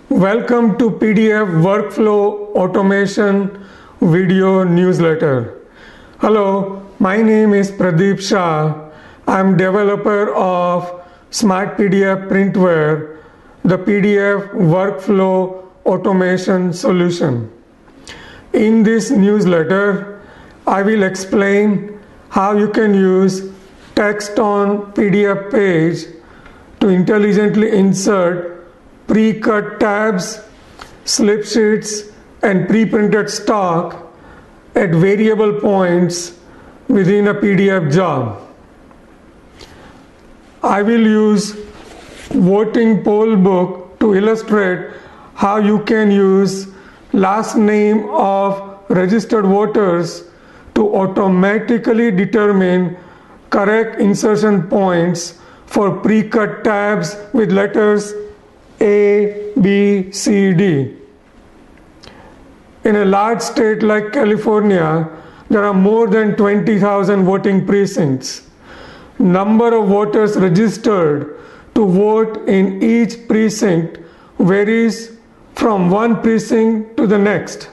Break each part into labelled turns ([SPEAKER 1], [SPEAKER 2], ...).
[SPEAKER 1] Welcome to PDF Workflow Automation Video Newsletter. Hello, my name is Pradeep Shah. I'm developer of SmartPDFPrintware, the PDF Workflow Automation solution. In this newsletter, I will explain how you can use text on PDF page to intelligently insert pre-cut tabs, slip sheets, and pre-printed stock at variable points within a PDF job. I will use voting poll book to illustrate how you can use last name of registered voters to automatically determine correct insertion points for pre-cut tabs with letters A, B, C, D. In a large state like California, there are more than 20,000 voting precincts. Number of voters registered to vote in each precinct varies from one precinct to the next.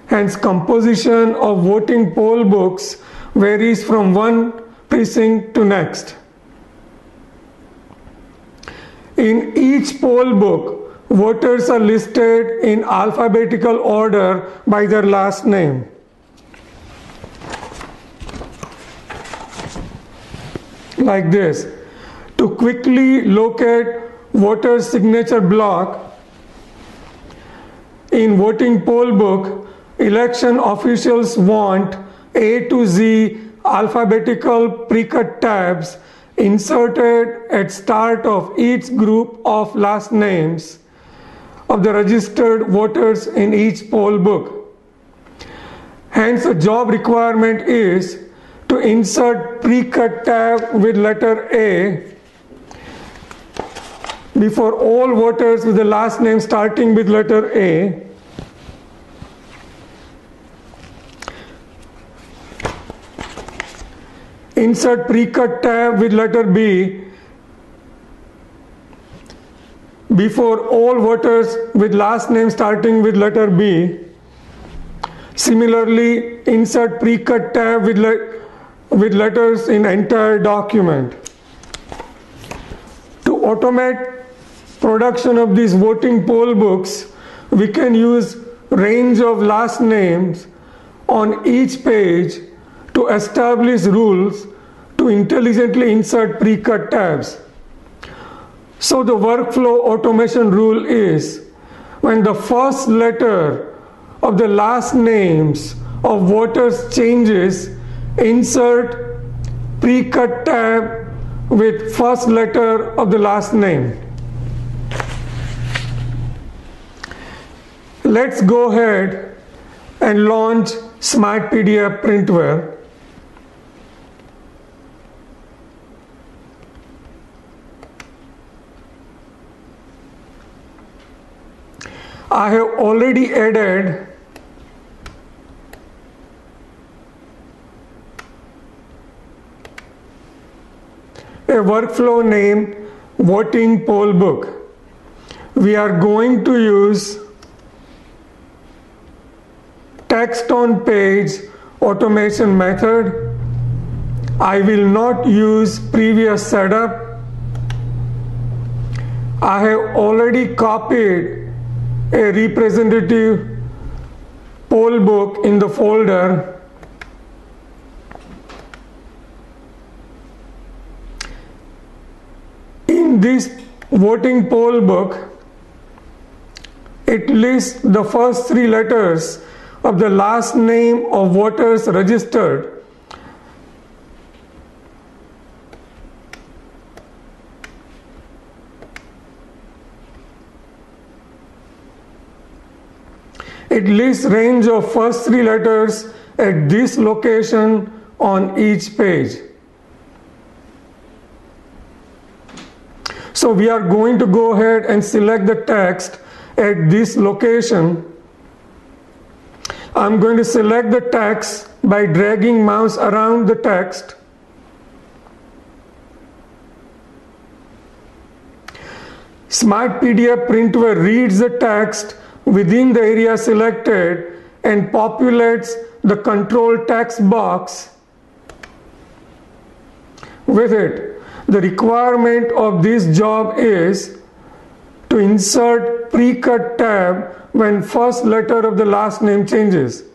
[SPEAKER 1] Hence, composition of voting poll books varies from one precinct to next. In each poll book, voters are listed in alphabetical order by their last name. Like this. To quickly locate voter's signature block in voting poll book, election officials want A to Z alphabetical pre-cut tabs inserted at start of each group of last names of the registered voters in each poll book. Hence, the job requirement is to insert pre-cut tab with letter A before all voters with the last name starting with letter A. Insert pre-cut tab with letter B before all voters with last name starting with letter B. Similarly, insert pre-cut tab with letters in entire document. To automate production of these voting poll books, we can use range of last names on each page to establish rules to intelligently insert pre-cut tabs. So the workflow automation rule is when the first letter of the last names of voters changes, insert pre-cut tab with first letter of the last name. Let's go ahead and launch SmartPDFPrintware. I have already added a workflow named voting poll book. We are going to use text on page automation method. I will not use previous setup. I have already copied a representative poll book in the folder. In this voting poll book, it lists the first three letters of the last name of voters registered. It lists range of first three letters at this location on each page. So we are going to go ahead and select the text at this location. I'm going to select the text by dragging mouse around the text. SmartPDFPrintware reads the text within the area selected and populates the control text box with it. The requirement of this job is to insert Precut tab when first letter of the last name changes.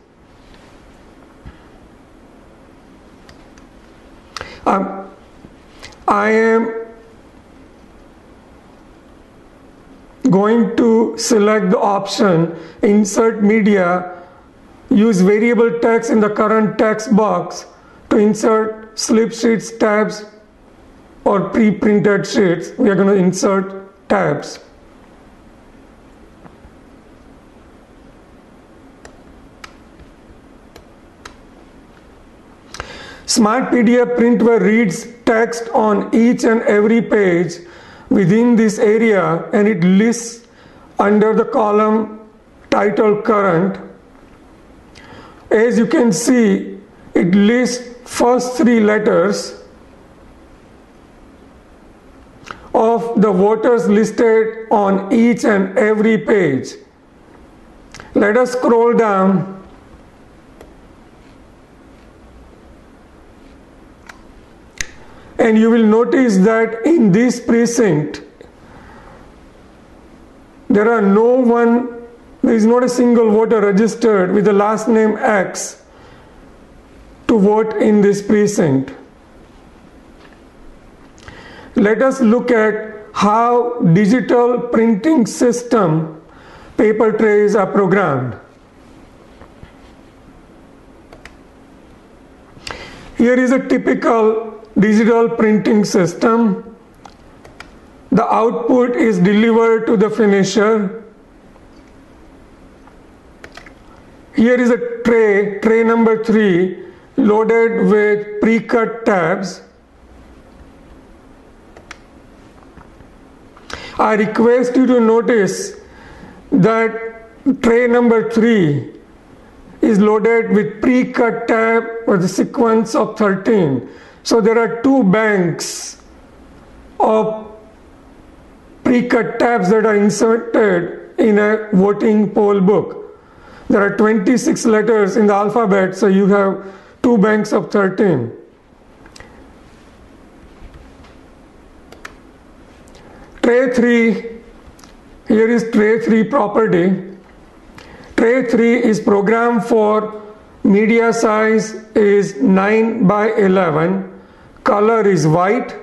[SPEAKER 1] I am going to select the option Insert Media, use variable text in the current text box to insert slip sheets, tabs, or pre-printed sheets. We are going to insert tabs. SmartPDFPrintware reads text on each and every page within this area, and it lists under the column title current. As you can see, it lists first three letters of the voters listed on each and every page. Let us scroll down. And you will notice that in this precinct, there is not a single voter registered with the last name X to vote in this precinct. Let us look at how digital printing system paper trays are programmed. Here is a typical digital printing system. The output is delivered to the finisher. Here is a tray number 3, loaded with pre-cut tabs. I request you to notice that tray number 3 is loaded with pre-cut tab with a sequence of 13. So there are 2 banks of pre-cut tabs that are inserted in a voting poll book. There are 26 letters in the alphabet, so you have 2 banks of 13. Tray 3, here is tray 3 property. Tray 3 is programmed for media size is 9 by 11. Color is white,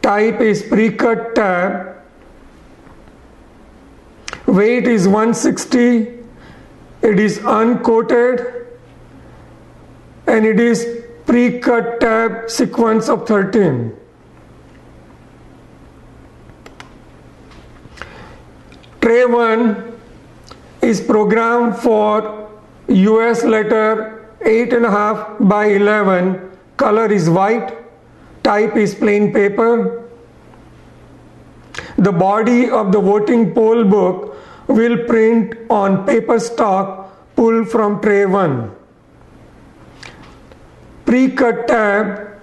[SPEAKER 1] type is Precut tab, weight is 160, it is uncoated, and it is Precut tab sequence of 13. Tray 1 is programmed for US letter 8.5 by 11. Color is white, type is plain paper. The body of the voting poll book will print on paper stock pulled from tray 1. Precut tab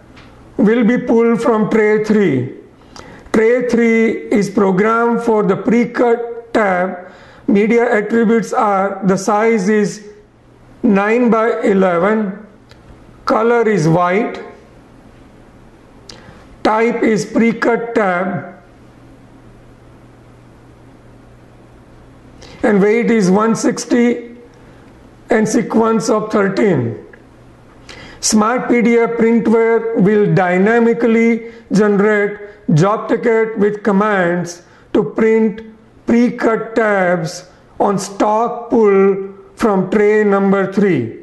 [SPEAKER 1] will be pulled from tray 3. Tray 3 is programmed for the Precut tab. Media attributes are the size is 9 by 11. Color is white, type is Precut tab, and weight is 160 and sequence of 13. SmartPDFPrintware will dynamically generate job ticket with commands to print Precut tabs on stock pull from tray number 3.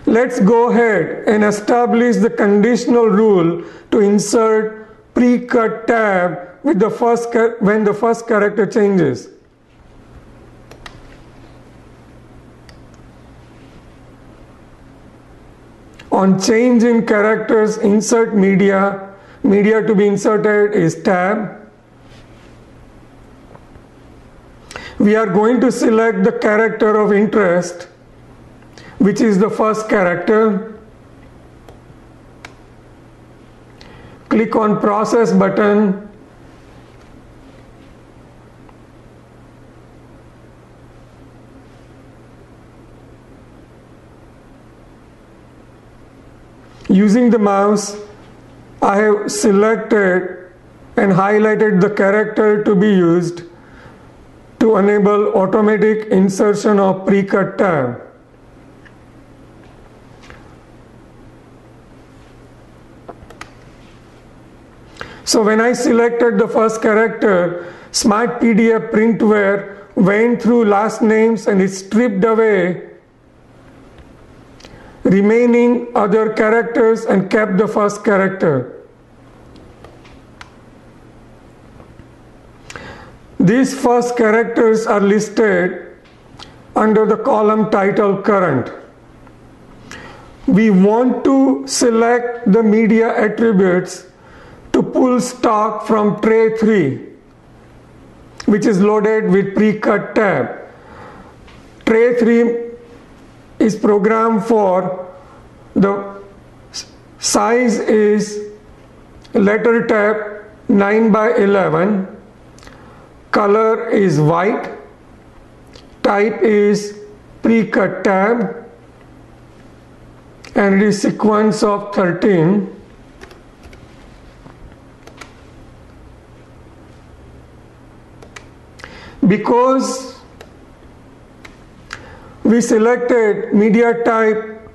[SPEAKER 1] Let's go ahead and establish the conditional rule to insert Precut tab with when the first character changes. On change in characters, insert media. Media to be inserted is tab. We are going to select the character of interest, which is the first character. click on process button, using the mouse I have selected and highlighted the character to be used to enable automatic insertion of Precut tab. So when I selected the first character, SmartPDFPrintware went through last names and it stripped away remaining other characters and kept the first character. These first characters are listed under the column title current. We want to select the media attributes to pull stock from tray 3, which is loaded with Precut tab. Tray 3 is programmed for the size is letter tab 9 by 11, color is white, type is Precut tab, and it is sequence of 13. Because we selected media type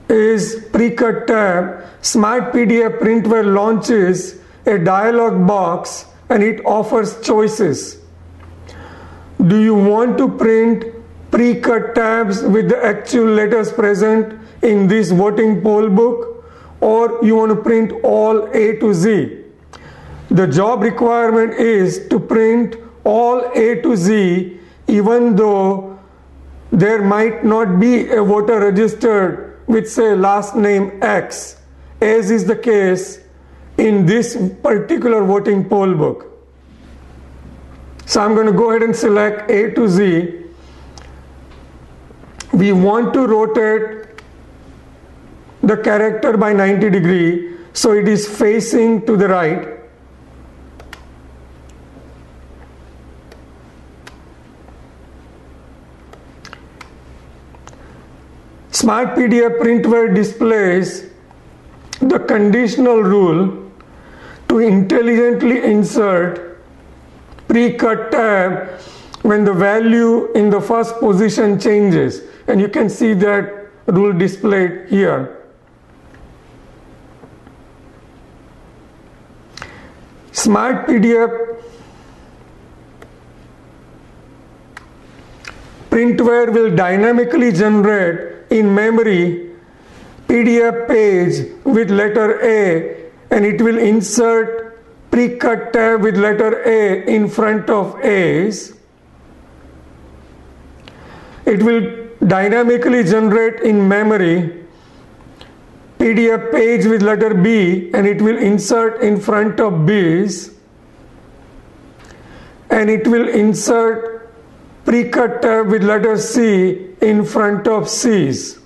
[SPEAKER 1] is Precut tab, SmartPDFPrintware launches a dialog box and it offers choices. Do you want to print Precut tabs with the actual letters present in this voting poll book, or you want to print all A to Z? The job requirement is to print all A to Z, even though there might not be a voter registered with, say, last name X, as is the case in this particular voting poll book. So I'm going to go ahead and select A to Z. We want to rotate the character by 90 degrees so it is facing to the right. SmartPDFPrintware displays the conditional rule to intelligently insert Precut tab when the value in the first position changes, and you can see that rule displayed here. SmartPDFPrintware will dynamically generate in memory PDF page with letter A, and it will insert Precut tab with letter A in front of A's. It will dynamically generate in memory PDF page with letter B, and it will insert in front of B's, and it will insert Precut tab with letter C in front of C's.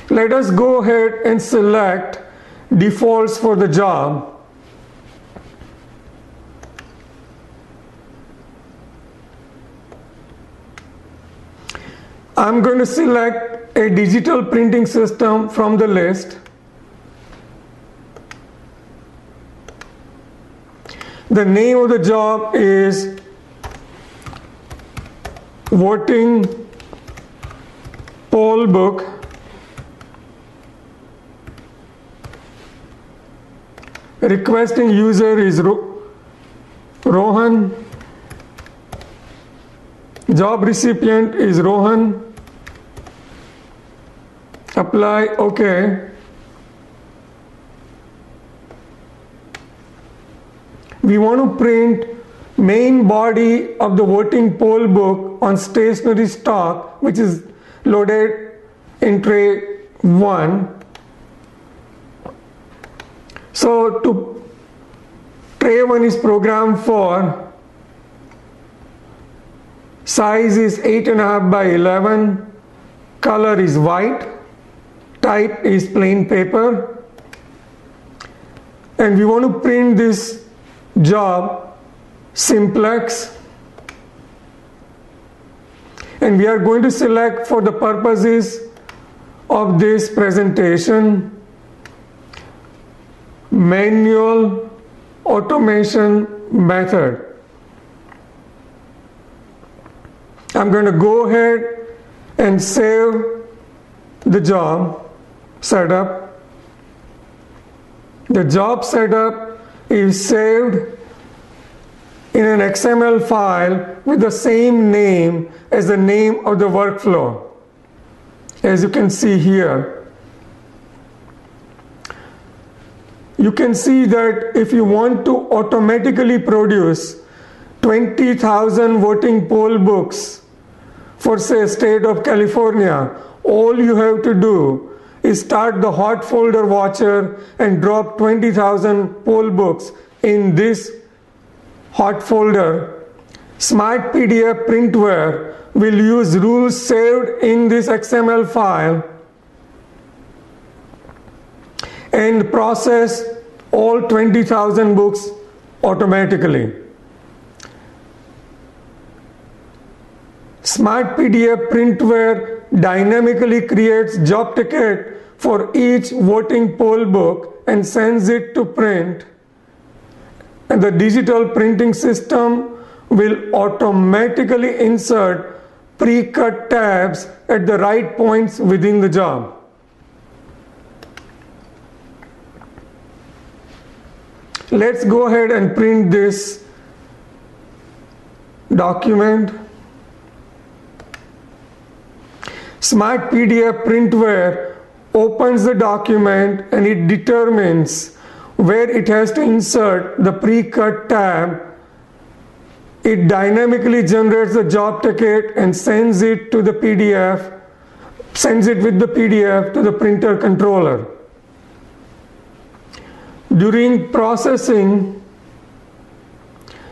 [SPEAKER 1] Let us go ahead and select defaults for the job. I'm going to select a digital printing system from the list. The name of the job is voting poll book. Requesting user is Rohan. Job recipient is Rohan. Apply, OK. We want to print main body of the voting poll book on stationery stock, which is loaded in tray 1. So tray 1 is programmed for size is 8.5 by 11, color is white, type is plain paper, and we want to print this job simplex, and we are going to select, for the purposes of this presentation, manual automation method. I'm going to go ahead and save the job setup. The job setup is saved in an XML file with the same name as the name of the workflow, as you can see here. You can see that if you want to automatically produce 20,000 voting poll books for, say, state of California, all you have to do is start the hot folder watcher and drop 20,000 poll books in this hot folder. SmartPDFPrintware will use rules saved in this XML file and process all 20,000 books automatically. SmartPDFPrintware dynamically creates job ticket for each voting poll book and sends it to print, and the digital printing system will automatically insert pre-cut tabs at the right points within the job. Let's go ahead and print this document. SmartPDFPrintware opens the document and it determines where it has to insert the pre-cut tab. It dynamically generates the job ticket and sends it to the PDF, sends it with the PDF to the printer controller. During processing,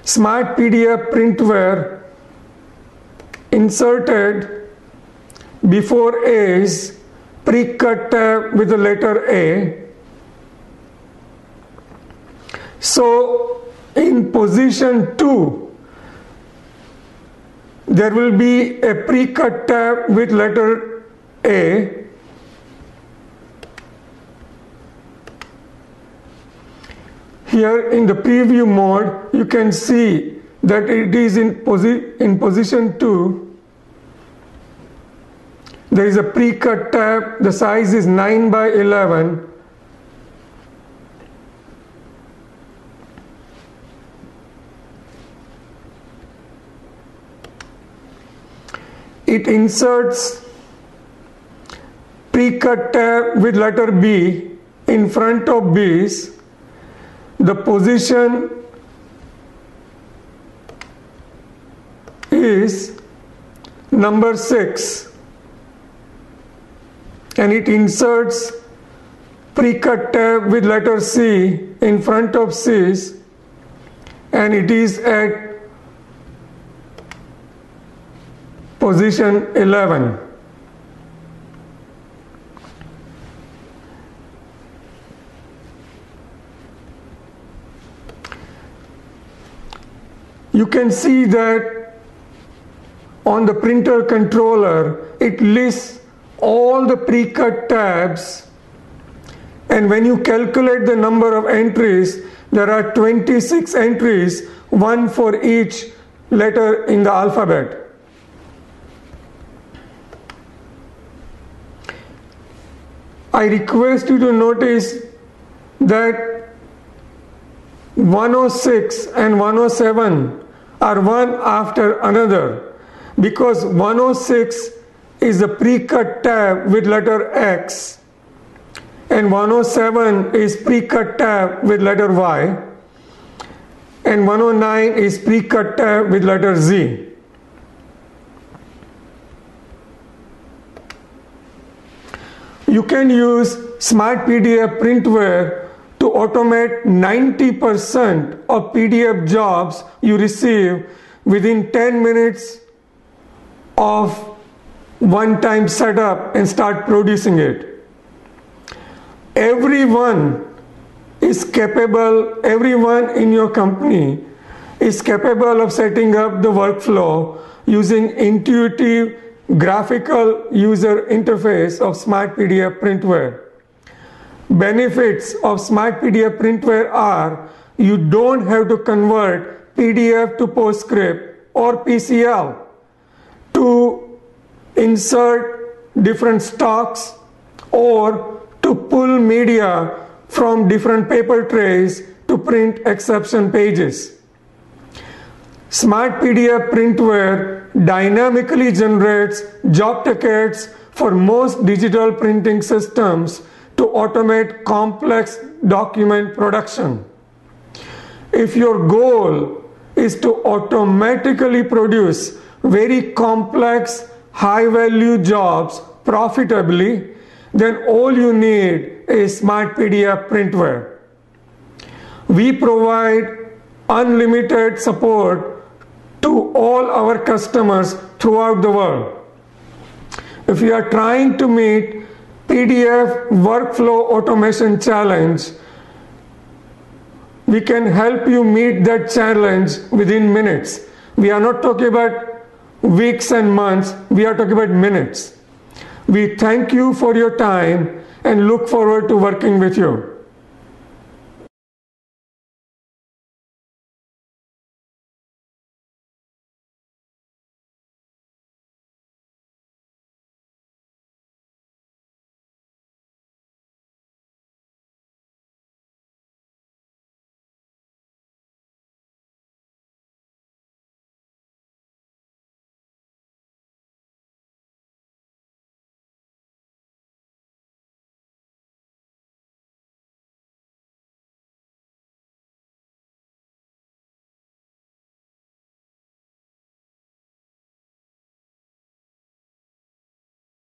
[SPEAKER 1] SmartPDFPrintware inserted before A's pre-cut tab with the letter A. So in position 2, there will be a pre-cut tab with letter A. Here in the preview mode, you can see that it is in position 2. There is a pre-cut tab, the size is 9 by 11. It inserts pre-cut tab with letter B in front of B's. The position is number 6. And it inserts pre-cut tab with letter C in front of C's, and it is at position 11. You can see that on the printer controller, it lists all the pre-cut tabs, and when you calculate the number of entries, there are 26 entries, one for each letter in the alphabet. I request you to notice that 106 and 107 are one after another, because 106 is a pre-cut tab with letter X and 107 is pre-cut tab with letter Y and 109 is pre-cut tab with letter Z. You can use SmartPDFPrintware to automate 90% of PDF jobs you receive within 10 minutes of one-time setup and start producing it. everyone in your company is capable of setting up the workflow using intuitive graphical user interface of SmartPDFPrintware. Benefits of SmartPDFPrintware are you don't have to convert PDF to PostScript or PCL, to insert different stocks, or to pull media from different paper trays to print exception pages. SmartPDFPrintware dynamically generates job tickets for most digital printing systems to automate complex document production. If your goal is to automatically produce very complex, high-value jobs profitably, then all you need is SmartPDFPrintware. We provide unlimited support to all our customers throughout the world. If you are trying to meet PDF workflow automation challenge, we can help you meet that challenge within minutes. We are not talking about weeks and months, we are talking about minutes. We thank you for your time and look forward to working with you.